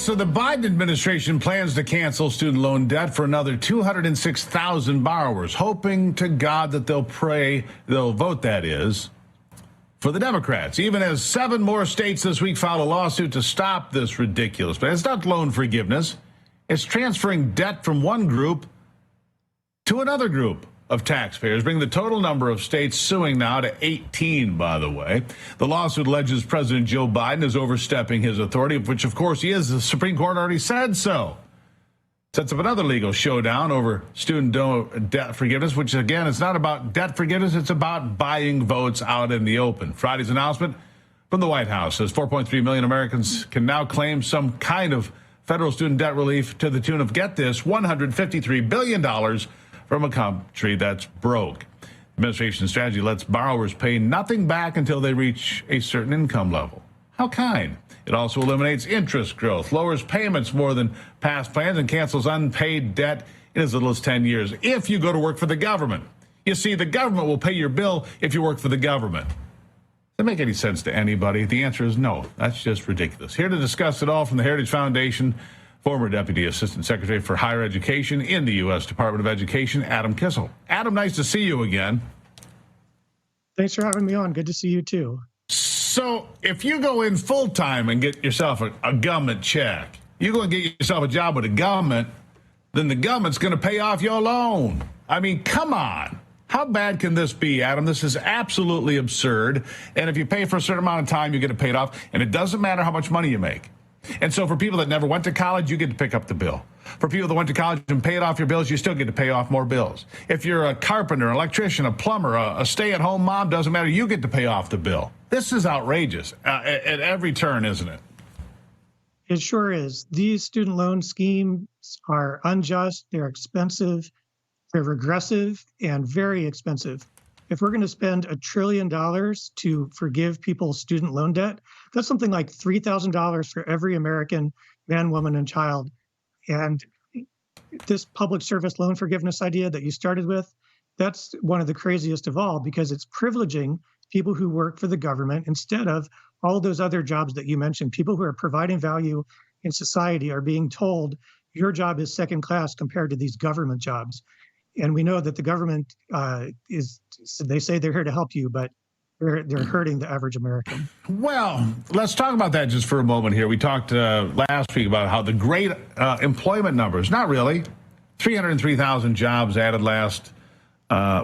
so the Biden administration plans to cancel student loan debt for another 206,000 borrowers, hoping to God that they'll vote, that is, for the Democrats, even as 7 more states this week filed a lawsuit to stop this ridiculous. But it's not loan forgiveness. It's transferring debt from one group to another group of taxpayers, bringing the total number of states suing now to 18, by the way. The lawsuit alleges President Joe Biden is overstepping his authority, which, of course, he is. The Supreme Court already said so. Sets up another legal showdown over student debt forgiveness, which, again, it's not about debt forgiveness. It's about buying votes out in the open. Friday's announcement from the White House says 4.3 million Americans can now claim some kind of federal student debt relief to the tune of, get this, $153 billion from a country that's broke. Administration strategy lets borrowers pay nothing back until they reach a certain income level. How kind. It also eliminates interest growth, lowers payments more than past plans, and cancels unpaid debt in as little as 10 years if you go to work for the government. You see, the government will pay your bill if you work for the government. Does that make any sense to anybody? The answer is no. That's just ridiculous. Here to discuss it all from the Heritage Foundation, former Deputy Assistant Secretary for Higher Education in the U.S. Department of Education, Adam Kissel. Adam, nice to see you again. Thanks for having me on. Good to see you, too. So if you go in full time and get yourself a government check, you go and get yourself a job with the government, then the government's going to pay off your loan. I mean, come on. How bad can this be, Adam? This is absolutely absurd. And if you pay for a certain amount of time, you get it paid off. And it doesn't matter how much money you make. And so for people that never went to college, you get to pick up the bill. For people that went to college and paid off your bills, you still get to pay off more bills. If you're a carpenter, an electrician, a plumber, a stay-at-home mom, doesn't matter, you get to pay off the bill. This is outrageous at every turn, isn't it? It sure is. These student loan schemes are unjust, they're expensive, they're regressive, and very expensive. If we're going to spend $1 trillion to forgive people's student loan debt, that's something like $3,000 for every American man, woman, and child. And this public service loan forgiveness idea that you started with, that's one of the craziest of all, because it's privileging people who work for the government instead of all those other jobs that you mentioned. People who are providing value in society are being told your job is second class compared to these government jobs. And we know that the government they say they're here to help you, but they're hurting the average American. Well, let's talk about that just for a moment here. We talked last week about how the great employment numbers, not really, 303,000 jobs added last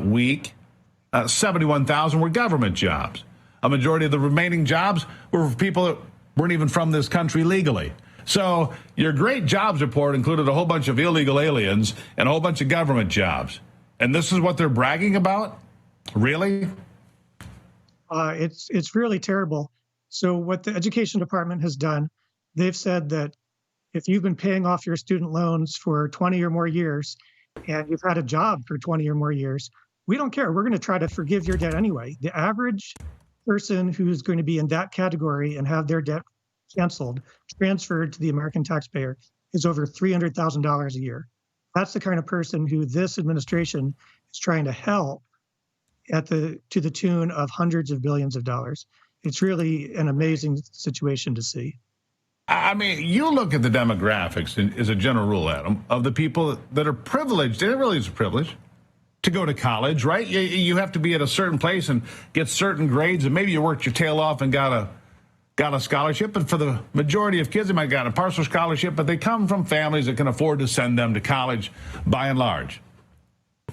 week. 71,000 were government jobs. A majority of the remaining jobs were for people that weren't even from this country legally. So your great jobs report included a whole bunch of illegal aliens and a whole bunch of government jobs. And this is what they're bragging about? Really? It's really terrible. So what the education department has done, they've said that if you've been paying off your student loans for 20 or more years and you've had a job for 20 or more years, we don't care. We're going to try to forgive your debt anyway. The average person who's going to be in that category and have their debt canceled, transferred to the American taxpayer, is over $300,000 a year. That's the kind of person who this administration is trying to help to the tune of hundreds of billions of dollars. It's really an amazing situation to see. I mean, you look at the demographics as a general rule, Adam, of the people that are privileged, and it really is a privilege, to go to college, right? You have to be at a certain place and get certain grades, and maybe you worked your tail off and got a scholarship. But for the majority of kids, they might got a partial scholarship, but they come from families that can afford to send them to college by and large.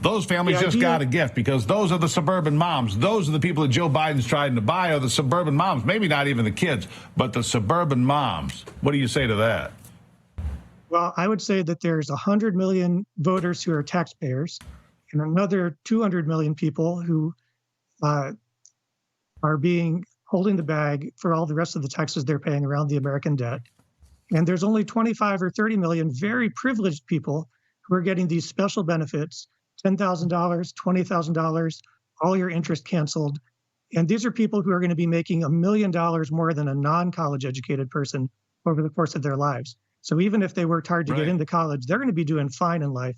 Those families just got a gift because those are the suburban moms. Those are the people that Joe Biden's trying to buy are the suburban moms. Maybe not even the kids, but the suburban moms. What do you say to that? Well, I would say that there's 100 million voters who are taxpayers and another 200 million people who are holding the bag for all the rest of the taxes they're paying around the American debt. And there's only 25 or 30 million very privileged people who are getting these special benefits, $10,000, $20,000, all your interest canceled. And these are people who are going to be making $1 million more than a non-college educated person over the course of their lives. So even if they worked hard to get into college, they're going to be doing fine in life.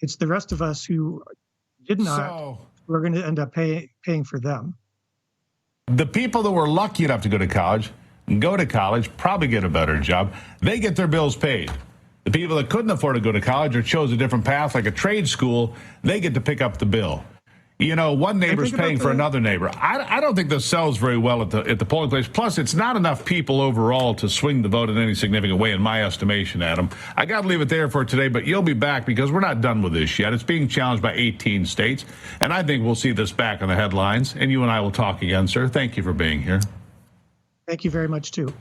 It's the rest of us who did not, who are going to end up paying for them. The people that were lucky enough to go to college, go to college, probably get a better job. They get their bills paid. The people that couldn't afford to go to college or chose a different path, like a trade school, they get to pick up the bill. You know, one neighbor's paying for another neighbor. I don't think this sells very well at the polling place. Plus, it's not enough people overall to swing the vote in any significant way, in my estimation, Adam. I got to leave it there for today, but you'll be back because we're not done with this yet. It's being challenged by 18 states, and I think we'll see this back in the headlines, and you and I will talk again, sir. Thank you for being here. Thank you very much, too.